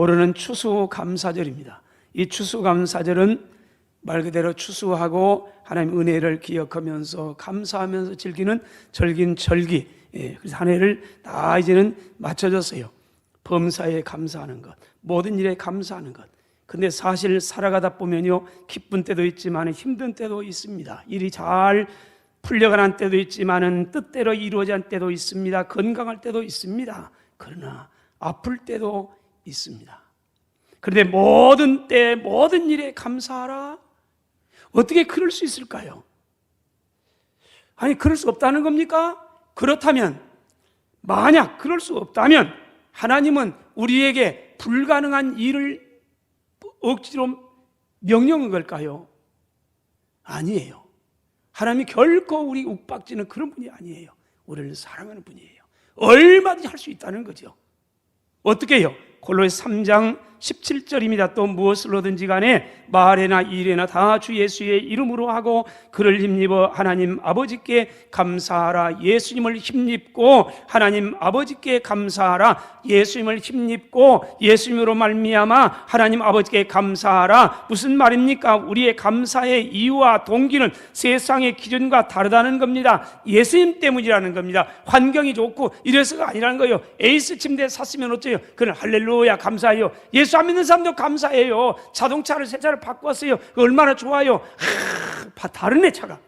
오늘은 추수감사절입니다. 이 추수감사절은 말 그대로 추수하고 하나님의 은혜를 기억하면서 감사하면서 즐기는 절긴 절기. 그래서 한 해를 다 이제는 맞춰졌어요. 범사에 감사하는 것, 모든 일에 감사하는 것. 근데 사실 살아가다 보면요, 기쁜 때도 있지만 힘든 때도 있습니다. 일이 잘 풀려가는 때도 있지만 뜻대로 이루어진 때도 있습니다. 건강할 때도 있습니다. 그러나 아플 때도 있습니다. 그런데 모든 때 모든 일에 감사하라. 어떻게 그럴 수 있을까요? 아니, 그럴 수 없다는 겁니까? 그렇다면, 만약 그럴 수 없다면 하나님은 우리에게 불가능한 일을 억지로 명령한 걸까요? 아니에요. 하나님이 결코 우리 욱박지는 그런 분이 아니에요. 우리를 사랑하는 분이에요. 얼마든지 할 수 있다는 거죠. 어떻게 해요? 골로새 3장 17절입니다. 또 무엇을 하든지 간에 말에나 일에나 다 주 예수의 이름으로 하고 그를 힘입어 하나님 아버지께 감사하라. 예수님을 힘입고 하나님 아버지께 감사하라. 예수님을 힘입고 예수님으로 말미암아 하나님 아버지께 감사하라. 무슨 말입니까? 우리의 감사의 이유와 동기는 세상의 기준과 다르다는 겁니다. 예수님 때문이라는 겁니다. 환경이 좋고 이래서가 아니라는 거예요. 에이스 침대 샀으면 어째요? 그는 할렐루야 감사해요. 예수 안 믿는 사람도 감사해요. 자동차를 새 차를 바꿨어요. 얼마나 좋아요. 다른 애 차가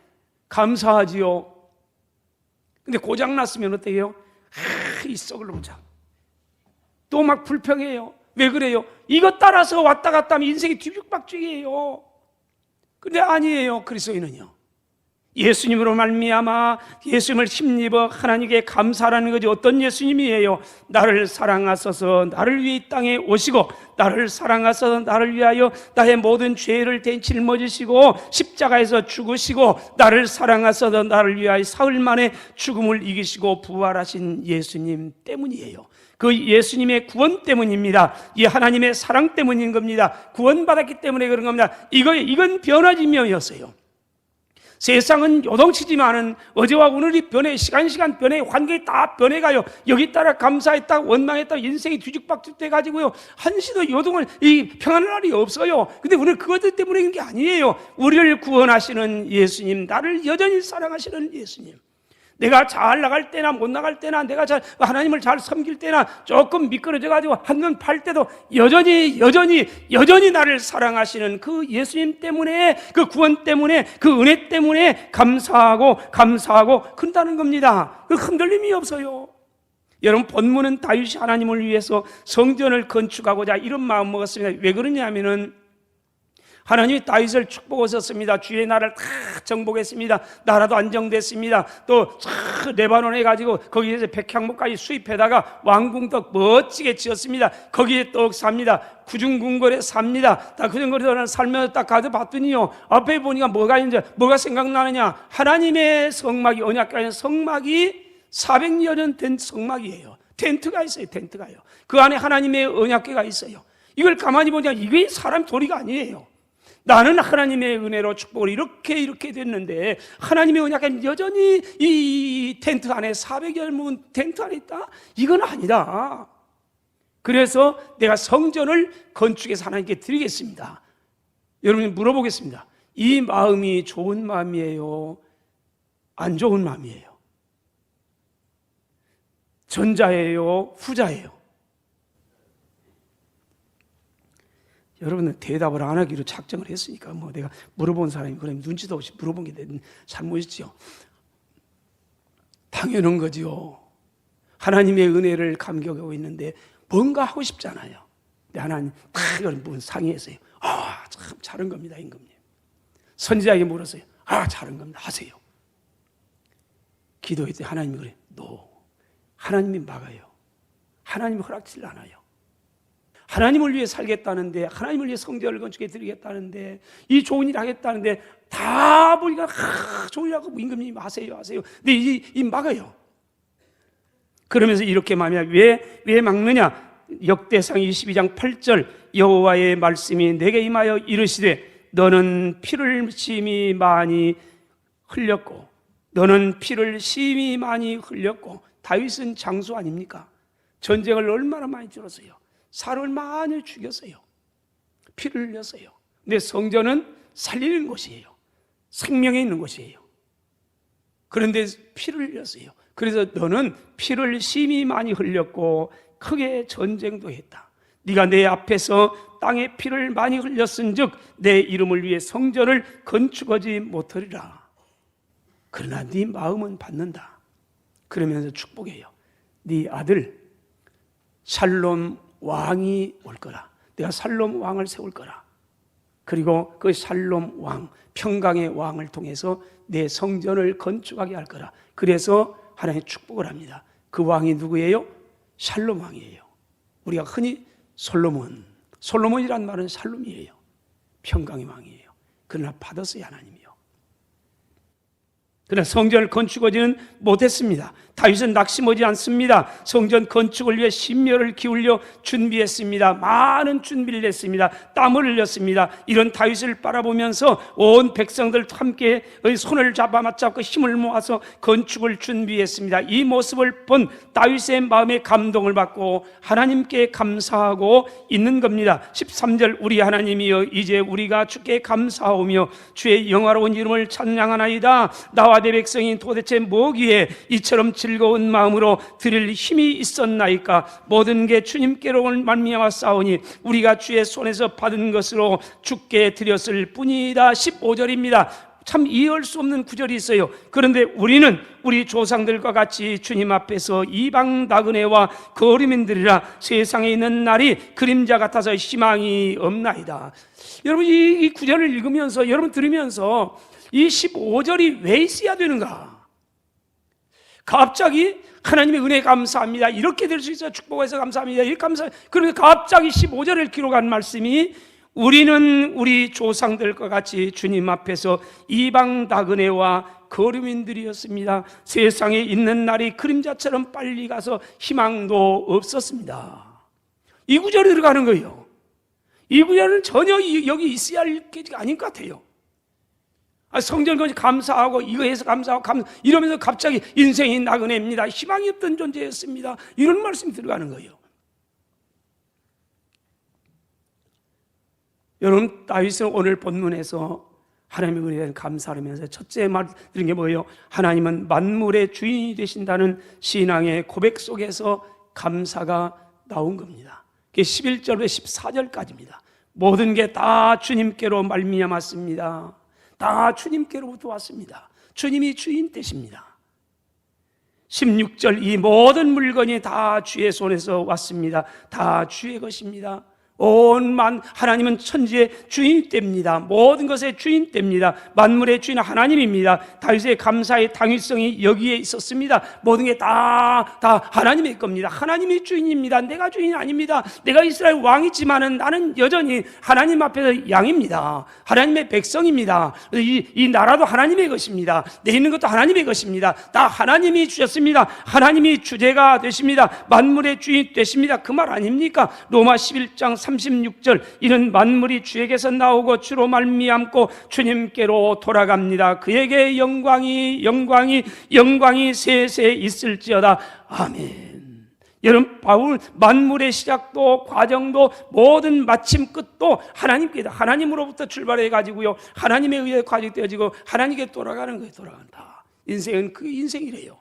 감사하지요. 근데 고장 났으면 어때요? 이 썩을 놈 차. 또 막 불평해요. 왜 그래요? 이것 따라서 왔다 갔다 하면 인생이 뒤죽박죽이에요. 근데 아니에요. 그리스도인은요, 예수님으로 말미암아 예수님을 힘입어 하나님께 감사하라는 거지. 어떤 예수님이에요? 나를 사랑하셔서 나를 위해 이 땅에 오시고 나를 사랑하셔서 나를 위하여 나의 모든 죄를 짊어지시고 십자가에서 죽으시고 나를 사랑하셔서 나를 위하여 사흘 만에 죽음을 이기시고 부활하신 예수님 때문이에요. 그 예수님의 구원 때문입니다. 이 하나님의 사랑 때문인 겁니다. 구원받았기 때문에 그런 겁니다. 이건 변화지명이었어요. 세상은 요동치지만은 어제와 오늘이 변해, 시간 변해, 환경이 다 변해가요. 여기 따라 감사했다, 원망했다, 인생이 뒤죽박죽 돼가지고요, 한시도 요동을, 평안한 날이 없어요. 근데 우리는 그것들 때문에 그런 게 아니에요. 우리를 구원하시는 예수님, 나를 여전히 사랑하시는 예수님. 내가 잘 나갈 때나 못 나갈 때나, 내가 하나님을 잘 섬길 때나, 조금 미끄러져가지고 한눈 팔 때도 여전히 나를 사랑하시는 그 예수님 때문에, 그 구원 때문에, 그 은혜 때문에 감사하고 그런다는 겁니다. 그 흔들림이 없어요. 여러분, 본문은 다윗이 하나님을 위해서 성전을 건축하고자 이런 마음 먹었습니다. 왜 그러냐면은 하나님이 다윗을 축복하셨습니다. 주의 나라를 다 정복했습니다. 나라도 안정됐습니다. 또 레바논에 가지고 거기에서 백향목까지 수입해다가 왕궁도 멋지게 지었습니다. 거기에 떡 삽니다. 구중궁궐에 삽니다. 다 구중궁궐에 살면서 딱 가서 봤더니요, 앞에 보니까 뭐가 생각나느냐? 하나님의 성막이, 언약궤의 성막이 400여 년 된 성막이에요. 텐트가 있어요. 텐트가요. 그 안에 하나님의 언약궤가 있어요. 이걸 가만히 보니까 이게 사람 도리가 아니에요. 나는 하나님의 은혜로 축복을 이렇게 됐는데 하나님의 언약궤는 여전히 이 텐트 안에 400여 문 텐트 안에 있다? 이건 아니다. 그래서 내가 성전을 건축해서 하나님께 드리겠습니다. 여러분, 물어보겠습니다. 이 마음이 좋은 마음이에요? 안 좋은 마음이에요? 전자예요? 후자예요? 여러분은 대답을 안 하기로 작정을 했으니까 내가 물어본 사람이 그럼 눈치도 없이 물어본 게 잘못이죠. 당연한 거죠. 하나님의 은혜를 감격하고 있는데 뭔가 하고 싶잖아요. 근데 하나님 이걸 상의했어요. 참 잘한 겁니다, 임금님. 선지자에게 물었어요. 잘한 겁니다, 하세요. 기도했더니 하나님이 그래, 하나님이 막아요. 하나님이 허락치를 않아요. 하나님을 위해 살겠다는데, 하나님을 위해 성전을 건축해 드리겠다는데, 이 좋은 일 하겠다는데, 다 보니까 좋은 일 하고 임금님 하세요. 근데 이 막아요. 그러면서 이렇게 말합니다. 왜 막느냐? 역대상 22장 8절, 여호와의 말씀이 내게 임하여 이르시되 너는 피를 심히 많이 흘렸고, 다윗은 장수 아닙니까? 전쟁을 얼마나 많이 치렀어요. 사람을 많이 죽였어요. 피를 흘렸어요. 근데 성전은 살리는 곳이에요. 생명에 있는 곳이에요. 그런데 피를 흘렸어요. 그래서 너는 피를 심히 많이 흘렸고 크게 전쟁도 했다. 네가 내 앞에서 땅에 피를 많이 흘렸은즉 내 이름을 위해 성전을 건축하지 못하리라. 그러나 네 마음은 받는다. 그러면서 축복해요. 네 아들 살롬 왕이 올 거라. 내가 살롬 왕을 세울 거라. 그리고 그 살롬 왕, 평강의 왕을 통해서 내 성전을 건축하게 할 거라. 그래서 하나님의 축복을 합니다. 그 왕이 누구예요? 살롬 왕이에요. 우리가 흔히 솔로몬이란 말은 살롬이에요. 평강의 왕이에요. 그러나 받았어요, 하나님이요. 그러나 성전을 건축하지는 못했습니다. 다윗은 낙심하지 않습니다. 성전 건축을 위해 심혈을 기울여 준비했습니다. 많은 준비를 했습니다. 땀을 흘렸습니다. 이런 다윗을 바라보면서 온 백성들 함께 손을 맞잡고 힘을 모아서 건축을 준비했습니다. 이 모습을 본 다윗의 마음에 감동을 받고 하나님께 감사하고 있는 겁니다. 13절 우리 하나님이여 이제 우리가 주께 감사하오며 주의 영화로운 이름을 찬양하나이다. 나와 내 백성이 도대체 뭐기에 이처럼 즐거운 마음으로 드릴 힘이 있었나이까. 모든 게 주님께로 말미암아 싸우니 우리가 주의 손에서 받은 것으로 주께 드렸을 뿐이다. 15절입니다. 참 이해할 수 없는 구절이 있어요. 그런데 우리는 우리 조상들과 같이 주님 앞에서 이방 나그네와 거류민들이라 세상에 있는 날이 그림자 같아서 희망이 없나이다. 여러분 이 구절을 읽으면서 여러분 들으면서 이 15절이 왜 있어야 되는가? 갑자기 하나님의 은혜 감사합니다. 이렇게 될 수 있어요. 축복해서 감사합니다. 이렇게 그런데 갑자기 15절을 기록한 말씀이 우리는 우리 조상들과 같이 주님 앞에서 이방 나그네와 거류민들이었습니다. 세상에 있는 날이 그림자처럼 빨리 가서 희망도 없었습니다. 이 구절에 들어가는 거예요. 이 구절은 전혀 여기 있어야 할 게 아닌 것 같아요. 성전 건축 감사하고 이거 해서 감사하고 이러면서 갑자기 인생이 나그네입니다. 희망이 없던 존재였습니다. 이런 말씀이 들어가는 거예요. 여러분 다윗은 오늘 본문에서 하나님의 은혜에 대한 감사하면서 첫째 말 드린 게 뭐예요? 하나님은 만물의 주인이 되신다는 신앙의 고백 속에서 감사가 나온 겁니다. 그게 11절부터 14절까지입니다. 모든 게 다 주님께로 말미암았습니다. 다 주님께로부터 왔습니다. 주님이 주인 되십니다. 16절 이 모든 물건이 다 주의 손에서 왔습니다. 다 주의 것입니다. 하나님은 천지의 주인 됩니다. 모든 것의 주인 됩니다. 만물의 주인은 하나님입니다. 다윗의 감사의 당위성이 여기에 있었습니다. 모든 게 다 하나님의 겁니다. 하나님이 주인입니다. 내가 주인이 아닙니다. 내가 이스라엘 왕이지만은 나는 여전히 하나님 앞에서 양입니다. 하나님의 백성입니다. 이 나라도 하나님의 것입니다. 내 있는 것도 하나님의 것입니다. 다 하나님이 주셨습니다. 하나님이 주제가 되십니다. 만물의 주인 되십니다. 그 말 아닙니까? 로마 11장 36절 이는 만물이 주에게서 나오고 주로 말미암고 주님께로 돌아갑니다. 그에게 영광이 세세 있을지어다. 아멘. 여러분 바울 만물의 시작도 과정도 모든 마침 끝도 하나님으로부터 출발해 가지고요. 하나님에 의해 과정되어지고 하나님께 돌아가는 거예요. 돌아간다. 인생은 그 인생이래요.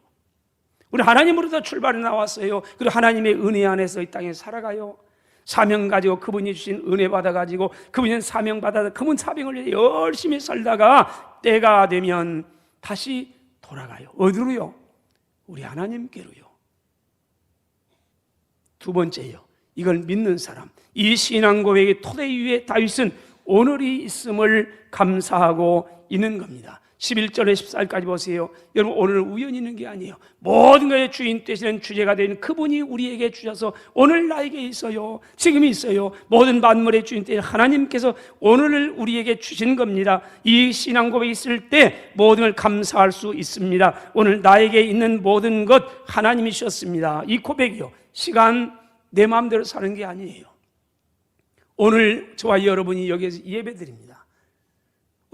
우리 하나님으로부터 출발해 나왔어요. 그리고 하나님의 은혜 안에서 이 땅에 살아가요. 사명 가지고 그분이 주신 은혜 받아가지고 그분이 사명 받아서 그분 사명을 열심히 살다가 때가 되면 다시 돌아가요. 어디로요? 우리 하나님께로요. 두 번째요. 이걸 믿는 사람. 이 신앙 고백의 토대 위에 다윗은 오늘이 있음을 감사하고 있는 겁니다. 11절에 14절까지 보세요. 여러분 오늘 우연히 있는 게 아니에요. 모든 것의 주인 되시는 주제가 되는 그분이 우리에게 주셔서 오늘 나에게 있어요. 지금 있어요. 모든 만물의 주인 되신 하나님께서 오늘을 우리에게 주신 겁니다. 이 신앙 고백이 있을 때 모든 걸 감사할 수 있습니다. 오늘 나에게 있는 모든 것 하나님이 주셨습니다. 이 고백이요. 시간 내 마음대로 사는 게 아니에요. 오늘 저와 여러분이 여기에서 예배드립니다.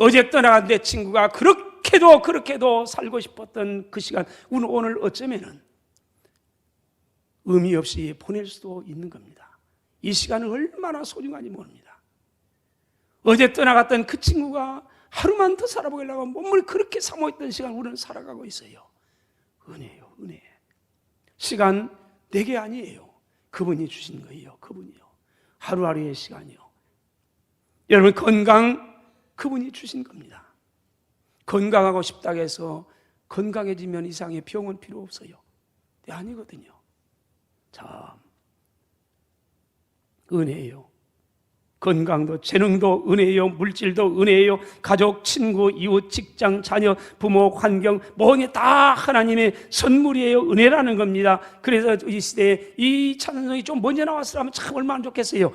어제 떠나간 내 친구가 그렇게도 살고 싶었던 그 시간 오늘 어쩌면은 의미 없이 보낼 수도 있는 겁니다. 이 시간은 얼마나 소중한지 모릅니다. 어제 떠나갔던 그 친구가 하루만 더 살아보려고 몸을 그렇게 사모했던 시간 우리는 살아가고 있어요. 은혜요, 은혜. 시간 내게 아니에요. 그분이 주신 거예요. 그분이요. 하루하루의 시간이요. 여러분, 건강 그분이 주신 겁니다. 건강하고 싶다고 해서 건강해지면 이상의 병은 필요 없어요. 네, 아니거든요. 참 은혜예요. 건강도 재능도 은혜예요. 물질도 은혜예요. 가족, 친구, 이웃, 직장, 자녀, 부모, 환경 뭐니 다 하나님의 선물이에요. 은혜라는 겁니다. 그래서 이 시대에 이 찬송이 좀 먼저 나왔으면 참 얼마나 좋겠어요.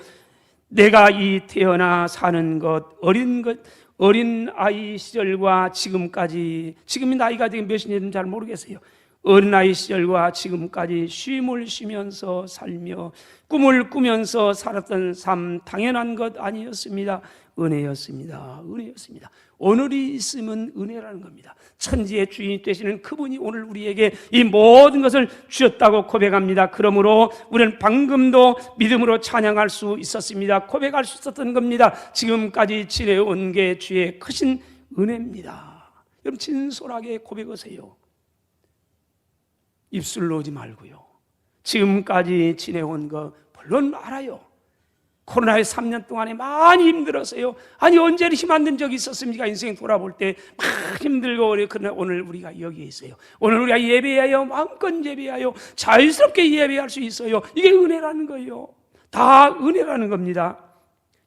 내가 이 태어나 사는 것, 어린 아이 시절과 지금까지, 지금이 나이가 지금 몇인지는 잘 모르겠어요. 어린아이 시절과 지금까지 쉼을 쉬면서 살며 꿈을 꾸면서 살았던 삶, 당연한 것 아니었습니다. 은혜였습니다. 은혜였습니다. 오늘이 있으면 은혜라는 겁니다. 천지의 주인이 되시는 그분이 오늘 우리에게 이 모든 것을 주셨다고 고백합니다. 그러므로 우리는 방금도 믿음으로 찬양할 수 있었습니다. 고백할 수 있었던 겁니다. 지금까지 지내온 게 주의 크신 은혜입니다. 여러분, 진솔하게 고백하세요. 입술로 오지 말고요. 지금까지 지내온 거 물론 알아요. 코로나의 3년 동안에 많이 힘들었어요. 아니, 언제 힘 안 든 적이 있었습니까? 인생 돌아볼 때 막 힘들고. 그러나 오늘 우리가 여기에 있어요. 오늘 우리가 예배하여 마음껏 예배하여 자유스럽게 예배할 수 있어요. 이게 은혜라는 거예요. 다 은혜라는 겁니다.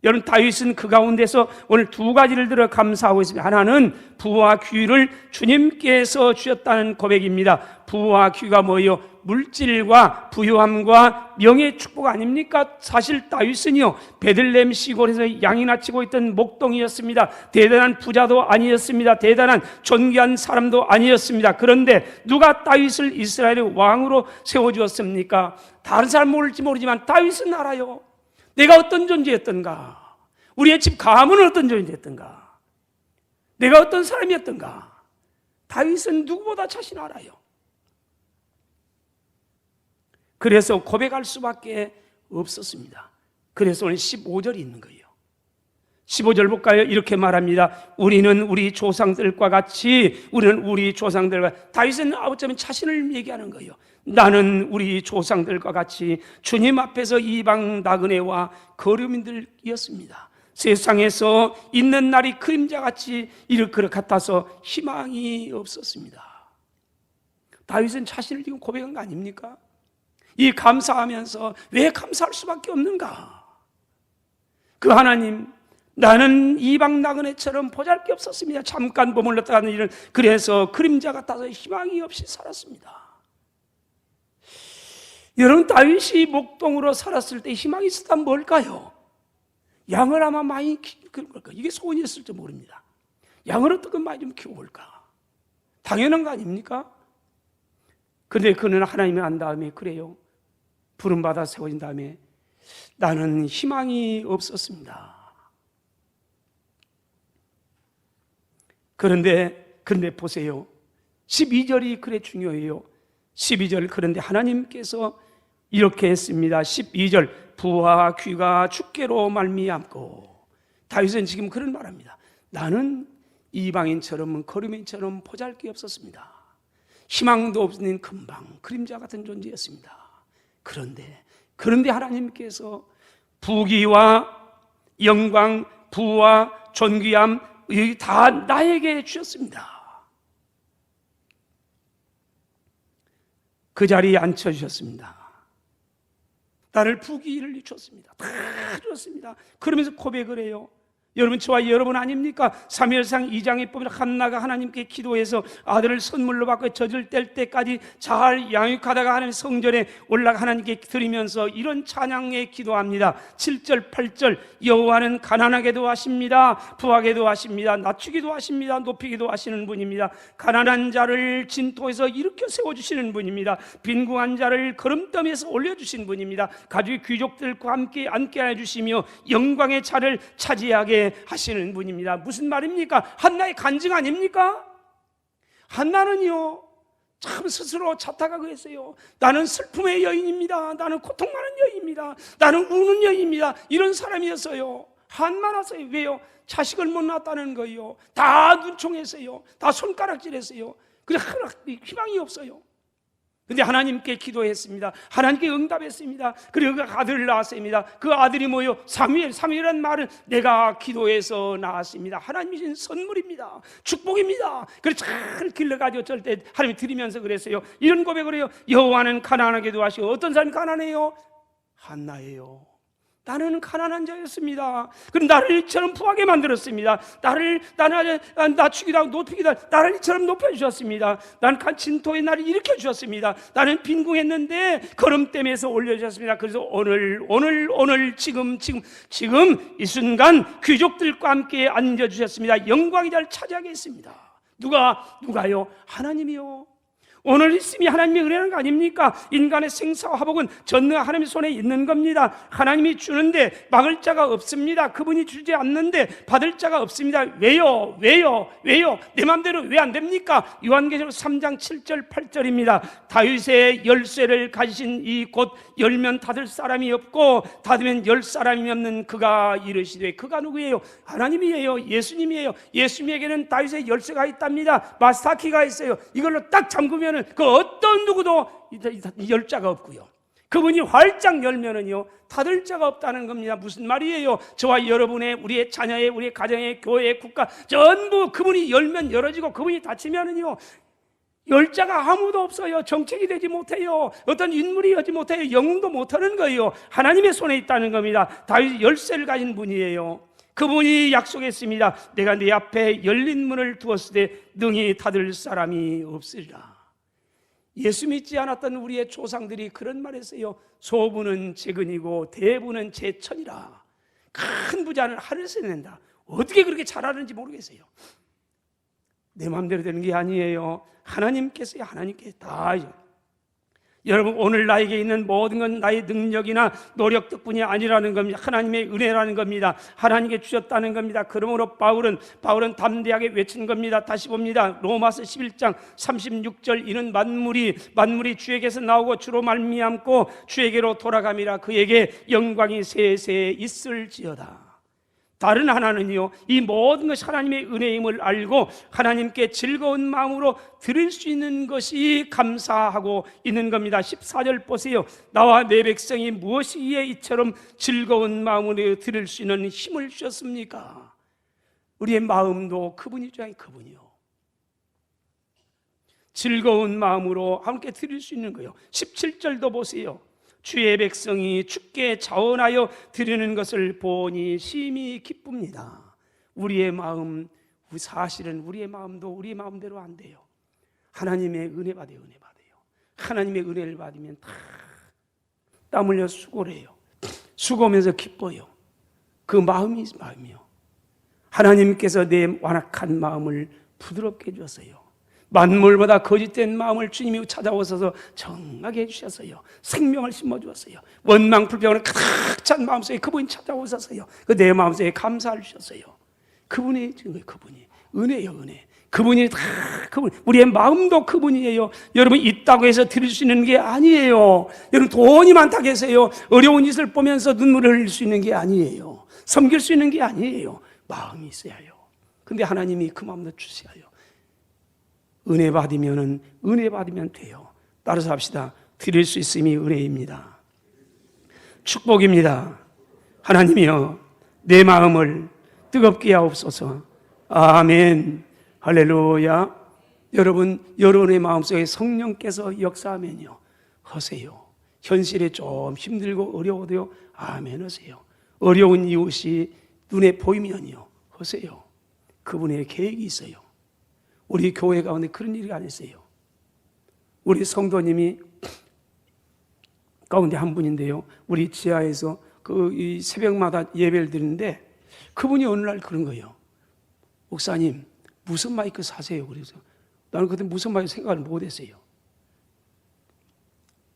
여러분, 다윗은 그 가운데서 오늘 두 가지를 들어 감사하고 있습니다. 하나는 부와 귀를 주님께서 주셨다는 고백입니다. 부와 귀가 뭐예요? 물질과 부유함과 명예의 축복 아닙니까? 사실 다윗은요, 베들레헴 시골에서 양이나 치고 있던 목동이었습니다. 대단한 부자도 아니었습니다. 대단한 존귀한 사람도 아니었습니다. 그런데 누가 다윗을 이스라엘의 왕으로 세워주었습니까? 다른 사람 모를지 모르지만 다윗은 알아요. 내가 어떤 존재였던가, 우리의 집 가문은 어떤 존재였던가, 내가 어떤 사람이었던가, 다윗은 누구보다 자신 알아요. 그래서 고백할 수밖에 없었습니다. 그래서 오늘 15절이 있는 거예요. 15절 볼까요? 이렇게 말합니다. 우리는 우리 조상들과 같이, 다윗은 어쩌면 자신을 얘기하는 거예요. 나는 우리 조상들과 같이 주님 앞에서 이방 나그네와 거류민들이었습니다. 세상에서 있는 날이 그림자같이 이를 것 같아서 희망이 없었습니다. 다윗은 자신을 지금 고백한 거 아닙니까? 이 감사하면서 왜 감사할 수밖에 없는가? 그 하나님, 나는 이방 나그네처럼 보잘게 없었습니다. 잠깐 머물렀다 가는 일은 그래서 그림자 같아서 희망이 없이 살았습니다. 여러분, 다윗이 목동으로 살았을 때 희망이 있었다면 뭘까요? 양을 아마 많이 키울까? 이게 소원이었을지 모릅니다. 양을 어떻게 많이 좀 키워볼까? 당연한 거 아닙니까? 그런데 그는 하나님을 안 다음에 그래요. 부름받아 세워진 다음에 나는 희망이 없었습니다. 그런데 보세요. 12절이 그래 중요해요. 12절, 그런데 하나님께서 이렇게 했습니다. 12절, 부와 귀가 주께로 말미암고. 다윗은 지금 그런 말합니다. 나는 이방인처럼 거류민처럼 보잘게 없었습니다. 희망도 없는 금방 그림자 같은 존재였습니다. 그런데 하나님께서 부귀와 영광, 부와 존귀함 다 나에게 주셨습니다. 그 자리에 앉혀주셨습니다. 나를 부귀를 주셨습니다. 다 주셨습니다. 그러면서 고백을 해요. 여러분, 저와 여러분 아닙니까? 사무엘상 2장에 보면 한나가 하나님께 기도해서 아들을 선물로 받고 젖을 뗄 때까지 잘 양육하다가 하나님 성전에 올라가 하나님께 드리면서 이런 찬양에 기도합니다. 7절, 8절, 여호와는 가난하게도 하십니다. 부하게도 하십니다. 낮추기도 하십니다. 높이기도 하시는 분입니다. 가난한 자를 진토에서 일으켜 세워주시는 분입니다. 빈궁한 자를 거름더미에서 올려주신 분입니다. 가죽 귀족들과 함께 앉게 해주시며 영광의 자를 차지하게 하시는 분입니다. 무슨 말입니까? 한나의 간증 아닙니까? 한나는요, 참 스스로 자타가 했어요. 나는 슬픔의 여인입니다. 나는 고통 많은 여인입니다. 나는 우는 여인입니다. 이런 사람이었어요. 한만하세요. 왜요? 자식을 못 낳았다는 거예요. 다 눈총했어요. 다 손가락질했어요. 그래서 희망이 없어요. 근데 하나님께 기도했습니다. 하나님께 응답했습니다. 그리고 그 아들을 낳았습니다. 그 아들이 뭐예요? 사무엘이라는 말은 내가 기도해서 낳았습니다. 하나님이 주신 선물입니다. 축복입니다. 그래서 잘 길러가지고 어쩔 때 하나님이 드리면서 그랬어요. 이런 고백을 해요. 여호와는 가난하게도 하시고. 어떤 사람이 가난해요? 한나예요. 나는 가난한 자였습니다. 그럼 나를 이처럼 부하게 만들었습니다. 나를 낮추기도 하고 높이기도 하고 나를 이처럼 높여주셨습니다. 나는 진토에 나를 일으켜주셨습니다. 나는 빈궁했는데 걸음댐에서 올려주셨습니다. 그래서 오늘 지금 이 순간 귀족들과 함께 앉아주셨습니다. 영광의 자리를 차지하게 했습니다. 누가요? 하나님이요. 오늘 있음이 하나님의 은혜라는 거 아닙니까? 인간의 생사와 화복은 전능 하나님의 손에 있는 겁니다. 하나님이 주는데 막을 자가 없습니다. 그분이 주지 않는데 받을 자가 없습니다. 왜요? 내 마음대로 왜 안 됩니까? 요한계시록 3장 7절 8절입니다. 다윗의 열쇠를 가지신 이 곧 열면 닫을 사람이 없고 닫으면 열 사람이 없는 그가 이르시되, 그가 누구예요? 하나님이에요. 예수님이에요. 예수님에게는 다윗의 열쇠가 있답니다. 마스터키가 있어요. 이걸로 딱 잠그면 그 어떤 누구도 열 자가 없고요. 그분이 활짝 열면은요 닫을 자가 없다는 겁니다. 무슨 말이에요? 저와 여러분의, 우리의 자녀의, 우리의 가정의, 교회의, 국가 전부 그분이 열면 열어지고 그분이 닫히면은요 열 자가 아무도 없어요. 정책이 되지 못해요. 어떤 인물이 되지 못해요. 영웅도 못하는 거예요. 하나님의 손에 있다는 겁니다. 다윗이 열쇠를 가진 분이에요. 그분이 약속했습니다. 내가 네 앞에 열린 문을 두었을 때 능히 닫을 사람이 없으리라. 예수 믿지 않았던 우리의 조상들이 그런 말 했어요. 소부는 제 근이고 대부는 제 천이라. 큰 부자는 하늘에서 낸다. 어떻게 그렇게 잘하는지 모르겠어요. 내 마음대로 되는 게 아니에요. 하나님께서 다. 여러분, 오늘 나에게 있는 모든 건 나의 능력이나 노력 덕분이 아니라는 겁니다. 하나님의 은혜라는 겁니다. 하나님께 주셨다는 겁니다. 그러므로 바울은 담대하게 외친 겁니다. 다시 봅니다. 로마서 11장 36절, 이는 만물이 주에게서 나오고 주로 말미암고 주에게로 돌아감이라. 그에게 영광이 세세 있을지어다. 다른 하나는요, 이 모든 것이 하나님의 은혜임을 알고 하나님께 즐거운 마음으로 드릴 수 있는 것이 감사하고 있는 겁니다. 14절 보세요. 나와 내 백성이 무엇이기에 이처럼 즐거운 마음으로 드릴 수 있는 힘을 주셨습니까? 우리의 마음도 그분이 주장이 그분이요. 즐거운 마음으로 함께 드릴 수 있는 거예요. 17절도 보세요. 주의 백성이 주께 자원하여 드리는 것을 보니 심히 기쁩니다. 우리의 마음, 사실은 우리의 마음도 우리의 마음대로 안 돼요. 하나님의 은혜 받아요. 하나님의 은혜를 받으면 다 땀 흘려 수고를 해요. 수고하면서 기뻐요. 그 마음이요. 하나님께서 내 완악한 마음을 부드럽게 해주셨어요. 만물보다 거짓된 마음을 주님이 찾아오셔서 정하게 해주셨어요. 생명을 심어주었어요. 원망 불평을 가득 찬 마음속에 그분이 찾아오셨어요. 그 내 마음속에 감사를 주셨어요. 그분이 은혜예요. 은혜. 그분이 다 그분. 우리의 마음도 그분이에요. 여러분, 있다고 해서 드릴 수 있는 게 아니에요. 여러분, 돈이 많다고 해서요 어려운 짓을 보면서 눈물을 흘릴 수 있는 게 아니에요. 섬길 수 있는 게 아니에요. 마음이 있어야 해요. 근데 하나님이 그 마음도 주셔야 해요. 은혜 받으면 돼요. 따라서 합시다. 드릴 수 있음이 은혜입니다. 축복입니다. 하나님이여, 내 마음을 뜨겁게 하옵소서. 아멘. 할렐루야. 여러분의 마음속에 성령께서 역사하면요 하세요. 현실에 좀 힘들고 어려워도요 아멘 하세요. 어려운 이웃이 눈에 보이면요 하세요. 그분의 계획이 있어요. 우리 교회 가운데 그런 일이 안 있어요. 우리 성도님이 가운데 한 분인데요, 우리 지하에서 이 새벽마다 예배를 드리는데 그분이 어느 날 그런 거예요. 목사님, 무슨 마이크 사세요? 그래서 나는 그때 무슨 마이크 생각을 못했어요.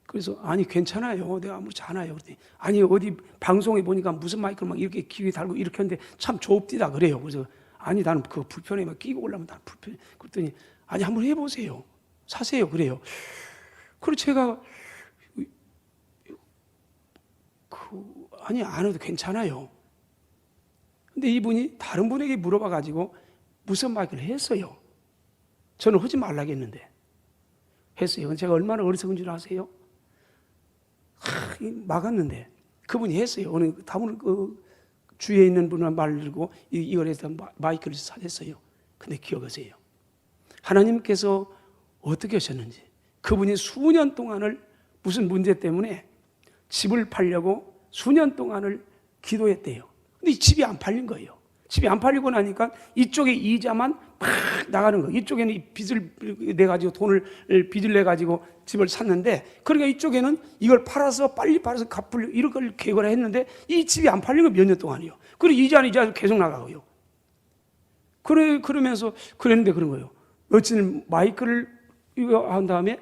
그래서 아니 괜찮아요, 내가 아무렇지 않아요. 그랬더니 아니 어디 방송에 보니까 무슨 마이크를 막 이렇게 귀에 달고 이렇게 하는데 참 좁디다 그래요. 그래서 아니 나는 그 불편해, 막 끼고 올라면 난 불편해. 그랬더니 아니 한번 해보세요. 사세요. 그래요. 그리고 제가 아니 안 해도 괜찮아요. 근데 이분이 다른 분에게 물어봐 가지고 무슨 마이크를 했어요. 저는 하지 말라고 했는데 했어요. 제가 얼마나 어리석은 줄 아세요? 막았는데 그분이 했어요. 어느 다음은 그 주위에 있는 분을 말리고 이걸 해서 마이크를 했어요. 근데 기억하세요. 하나님께서 어떻게 하셨는지, 그분이 수년 동안을 무슨 문제 때문에 집을 팔려고 수년 동안을 기도했대요. 근데 이 집이 안 팔린 거예요. 집이 안 팔리고 나니까 이쪽에 이자만 막 나가는 거예요. 이쪽에는 빚을 내가지고 빚을 내가지고 집을 샀는데, 그러니까 이쪽에는 이걸 팔아서 빨리 팔아서 갚으려 이런 걸 계획을 했는데 이 집이 안 팔린 거 몇 년 동안이요. 그리고 이자는 계속 나가고요. 그러면서 그랬는데 그런 거예요. 며칠 마이크를 이거 한 다음에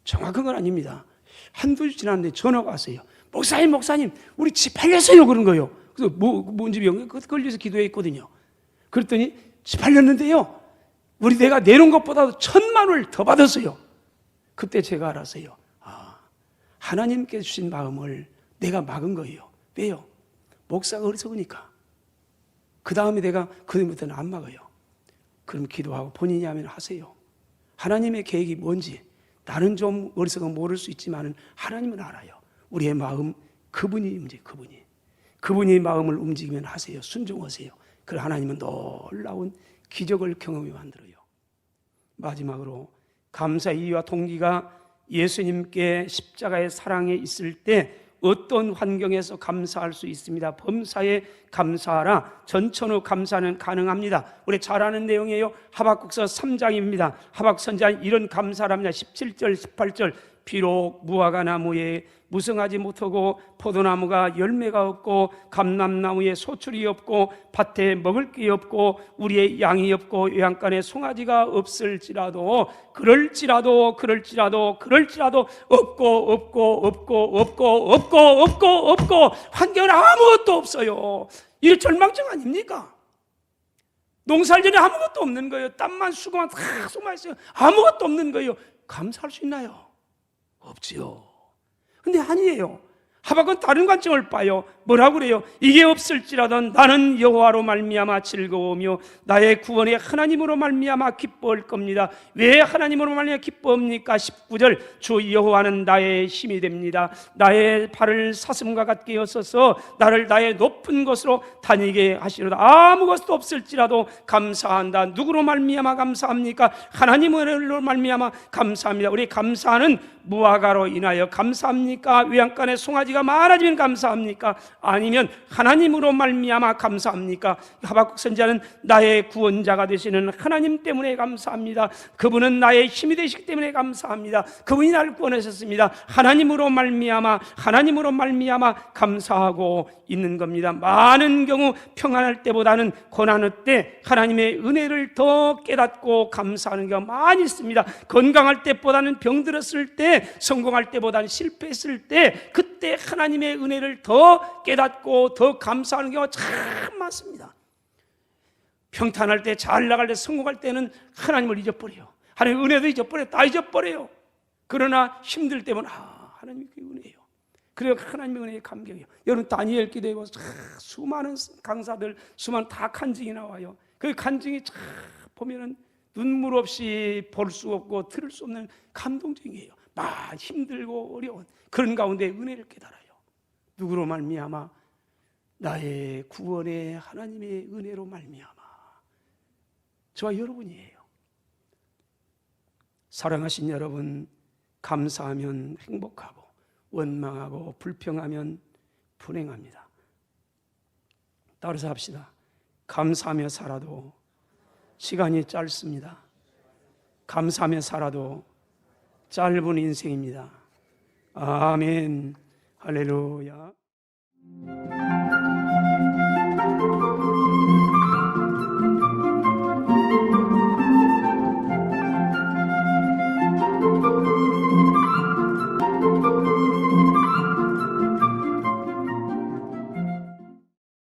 정확한 건 아닙니다. 한두 주 지났는데 전화가 왔어요. 목사님, 우리 집 팔렸어요. 그런 거예요. 그래서 뭔 집이요? 그 걸려서 기도했거든요. 그랬더니 집 팔렸는데요, 내가 내놓은 것보다 1,000만 원을 더 받았어요. 그때 제가 알았어요. 하나님께 주신 마음을 내가 막은 거예요. 왜요? 목사가 어리석으니까. 그 다음에 내가 그다음부터는 안 막아요. 그럼 기도하고 본인이 하면 하세요. 하나님의 계획이 뭔지 나는 좀 어리석은 모를 수 있지만 하나님은 알아요. 우리의 마음, 그분이 마음을 움직이면 하세요. 순종하세요. 그럼 하나님은 놀라운 기적을 경험해 만들어요. 마지막으로 감사의 이유와 동기가 예수님께 십자가의 사랑에 있을 때 어떤 환경에서 감사할 수 있습니다. 범사에 감사하라. 전천후 감사는 가능합니다. 우리 잘 아는 내용이에요. 하박국서 3장입니다. 하박국 선지자는 이런 감사를 합니다. 17절 18절 비록 무화과 나무에 무성하지 못하고 포도나무가 열매가 없고 감람나무에 소출이 없고 밭에 먹을 게 없고 우리의 양이 없고 요양간에 송아지가 없을지라도 그럴지라도 없고 환경은 아무것도 없어요. 이게 절망증 아닙니까? 농사할 전에 아무것도 없는 거예요. 땀만 수고만 다 쏟아있어요. 아무것도 없는 거예요. 감사할 수 있나요? 없지요. 근데 아니에요. 하박은 다른 관점을 봐요. 뭐라고 그래요? 이게 없을지라도 나는 여호와로 말미암아 즐거우며 나의 구원의 하나님으로 말미암아 기뻐할 겁니다. 왜 하나님으로 말미암아 기뻐합니까? 19절 주 여호와는 나의 힘이 됩니다. 나의 발을 사슴과 같게 여서서 나를 나의 높은 곳으로 다니게 하시로다. 아무것도 없을지라도 감사한다. 누구로 말미암아 감사합니까? 하나님으로 말미암아 감사합니다. 우리 감사는 무화과로 인하여 감사합니까? 외양간에 송아지가 많아지면 감사합니까? 아니면 하나님으로 말미암아 감사합니까? 하박국 선지자는 나의 구원자가 되시는 하나님 때문에 감사합니다. 그분은 나의 힘이 되시기 때문에 감사합니다. 그분이 나를 구원하셨습니다. 하나님으로 말미암아 감사하고 있는 겁니다. 많은 경우 평안할 때보다는 고난할 때 하나님의 은혜를 더 깨닫고 감사하는 경우가 많이 있습니다. 건강할 때보다는 병들었을 때, 성공할 때보다는 실패했을 때, 그때 하나님의 은혜를 더 깨닫고 더 감사하는 경우가 참 많습니다. 평탄할 때, 잘 나갈 때, 성공할 때는 하나님을 잊어버려요. 하나님의 은혜도 잊어버려요. 다 잊어버려요. 그러나 힘들 때면 하나님의 은혜예요. 그래요. 하나님의 은혜에 감격이에요. 여러분 다니엘 기도에 보면 수많은 강사들, 수많은 다 간증이 나와요. 그 간증이 보면은 눈물 없이 볼 수 없고 들을 수 없는 감동적이에요. 막 힘들고 어려운 그런 가운데 은혜를 깨달아요. 누구로 말미암아? 나의 구원의 하나님의 은혜로 말미암아. 저와 여러분이에요. 사랑하신 여러분, 감사하면 행복하고 원망하고 불평하면 불행합니다. 따라서 합시다. 감사하며 살아도 시간이 짧습니다. 감사하며 살아도 짧은 인생입니다. 아멘. 할렐루야.